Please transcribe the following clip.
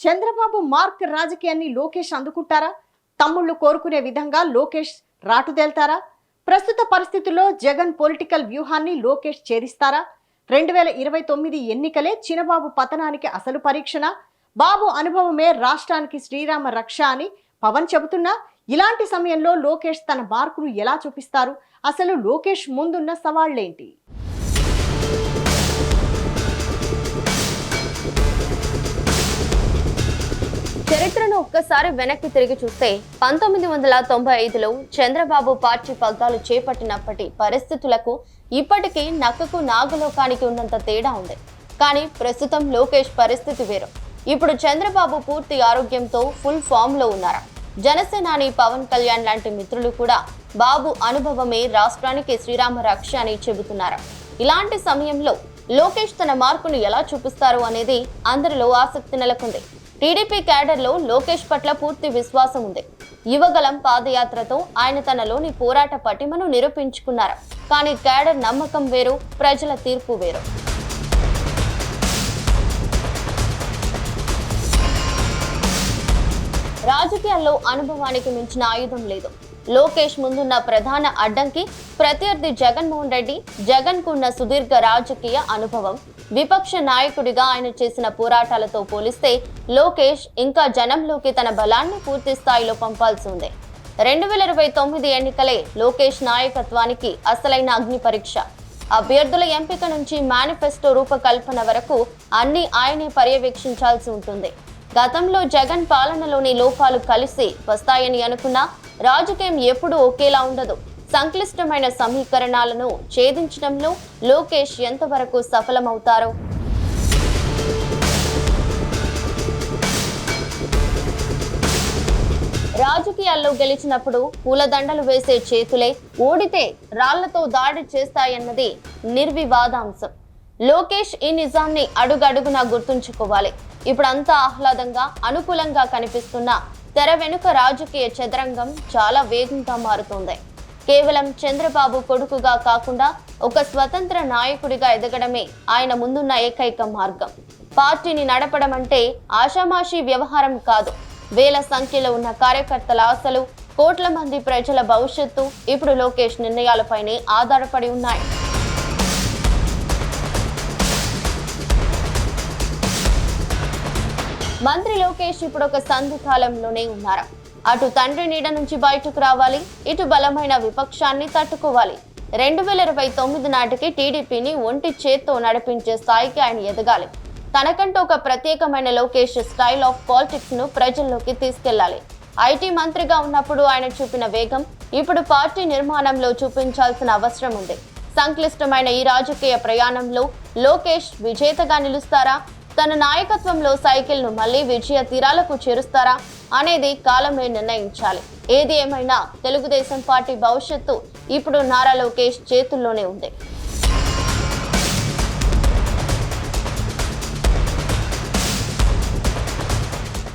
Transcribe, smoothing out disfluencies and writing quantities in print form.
Chandrababu mark రాజకీయాన్ని లోకేష్ అందుకుంటారా? తమ్ముళ్ళు కోరుకునే విధంగా లోకేష్ రాటుదేల్తారా? ప్రస్తుత పరిస్థితుల్లో జగన్ పొలిటికల్ వ్యూహాన్ని లోకేష్ ఛేదిస్తారా? 2029 ఎన్నికలే చినబాబు పతనానికి అసలు పరీక్షణ. బాబు అనుభవమే రాష్ట్రానికి శ్రీరామ రక్ష అని పవన్ చెబుతున్నా, ఇలాంటి సమయంలో లోకేష్ తన మార్కును ఎలా చూపిస్తారు? అసలు లోకేష్ ముందున్న సవాళ్లేంటి? చరిత్రను ఒక్కసారి వెనక్కి తిరిగి చూస్తే 1995లో చంద్రబాబు పార్టీ పగ్గాలు చేపట్టినప్పటి పరిస్థితులకు ఇప్పటికీ నక్కకు నాగలోకానికి ఉన్నంత తేడా ఉంది. కానీ ప్రస్తుతం లోకేష్ పరిస్థితి వేరు. ఇప్పుడు చంద్రబాబు పూర్తి ఆరోగ్యంతో ఫుల్ ఫామ్ లో ఉన్నారు. జనసేనాని పవన్ కళ్యాణ్ లాంటి మిత్రులు కూడా బాబు అనుభవమే రాష్ట్రానికి శ్రీరామ రక్ష అని చెబుతున్నారు. ఇలాంటి సమయంలో లోకేష్ తన మార్కును ఎలా చూపిస్తారు అనేది అందరిలో ఆసక్తి నెలకొంది. టీడీపీ క్యాడర్లో లోకేష్ పట్ల పూర్తి విశ్వాసం ఉంది. యువగలం పాదయాత్రతో ఆయన తనలోని పోరాట పటిమను నిరూపించుకున్నారు. కానీ క్యాడర్ నమ్మకం వేరు, ప్రజల తీర్పు వేరు. రాజకీయాల్లో అనుభవానికి మించిన ఆయుధం లేదు. లోకేష్ ముందున్న ప్రధాన అడ్డంకి ప్రత్యర్థి జగన్మోహన్ రెడ్డి. జగన్ కున్న సుదీర్ఘ రాజకీయ అనుభవం, విపక్ష నాయకుడిగా ఆయన చేసిన పోరాటాలతో పోలిస్తే లోకేష్ ఇంకా జనంలోకి తన బలాన్ని పూర్తి స్థాయిలో పంపాల్సి ఉంది. 2029 ఎన్నికలే లోకేష్ నాయకత్వానికి అసలైన అగ్ని పరీక్ష. అభ్యర్థుల ఎంపిక నుంచి మేనిఫెస్టో రూపకల్పన వరకు అన్ని ఆయనే పర్యవేక్షించాల్సి ఉంటుంది. గతంలో జగన్ పాలనలోని లోపాలు కలిసి వస్తాయని అనుకున్నా రాజకీయం ఎప్పుడూ ఒకేలా ఉండదు. సంక్లిష్టమైన సమీకరణాలను ఛేదించడంలో లోకేష్ ఎంతవరకు సఫలమవుతారో. రాజకీయాల్లో గెలిచినప్పుడు పూలదండలు వేసే చేతులే ఓడితే రాళ్లతో దాడి చేస్తాయన్నది నిర్వివాదాంశం. లోకేష్ ఈ నిజాన్ని అడుగడుగునా గుర్తుంచుకోవాలి. ఇప్పుడంతా ఆహ్లాదంగా అనుకూలంగా కనిపిస్తున్న తెర వెనుక రాజకీయ చదరంగం చాలా వేగంగా మారుతోంది. కేవలం చంద్రబాబు కొడుకుగా కాకుండా ఒక స్వతంత్ర నాయకుడిగా ఎదగడమే ఆయన ముందున్న ఏకైక మార్గం. పార్టీని నడపడం అంటే ఆషామాషీ వ్యవహారం కాదు. వేల సంఖ్యలో ఉన్న కార్యకర్తల ఆశలు, కోట్ల మంది ప్రజల భవిష్యత్తు ఇప్పుడు లోకేష్ నిర్ణయాలపైనే ఆధారపడి ఉన్నాయి. మంత్రి లోకేష్ ఇప్పుడు ఒక సంధి కాలంలోనే ఉన్నారు. అటు తండ్రి నీడ నుంచి బయటకు రావాలి, ఇటు బలమైన విపక్షాన్ని తట్టుకోవాలి. 2029 నాటికి టీడీపీని ఒంటి చేత్తో నడిపించే స్థాయికి ఆయన ఎదగాలి. తనకంటూ ఒక ప్రత్యేకమైన లోకేష్ స్టైల్ ఆఫ్ పాలిటిక్స్ ను ప్రజల్లోకి తీసుకెళ్లాలి. ఐటీ మంత్రిగా ఉన్నప్పుడు ఆయన చూపిన వేగం ఇప్పుడు పార్టీ నిర్మాణంలో చూపించాల్సిన అవసరం ఉంది. సంక్లిష్టమైన ఈ రాజకీయ ప్రయాణంలో లోకేష్ విజేతగా నిలుస్తారా? తన నాయకత్వంలో సైకిల్ ను మళ్లీ విజయ తీరాలకు చేరుస్తారా అనేది కాలమే నిర్ణయించాలి. ఏది ఏమైనా తెలుగుదేశం పార్టీ భవిష్యత్తు ఇప్పుడు నారా లోకేష్ చేతుల్లోనే ఉంది.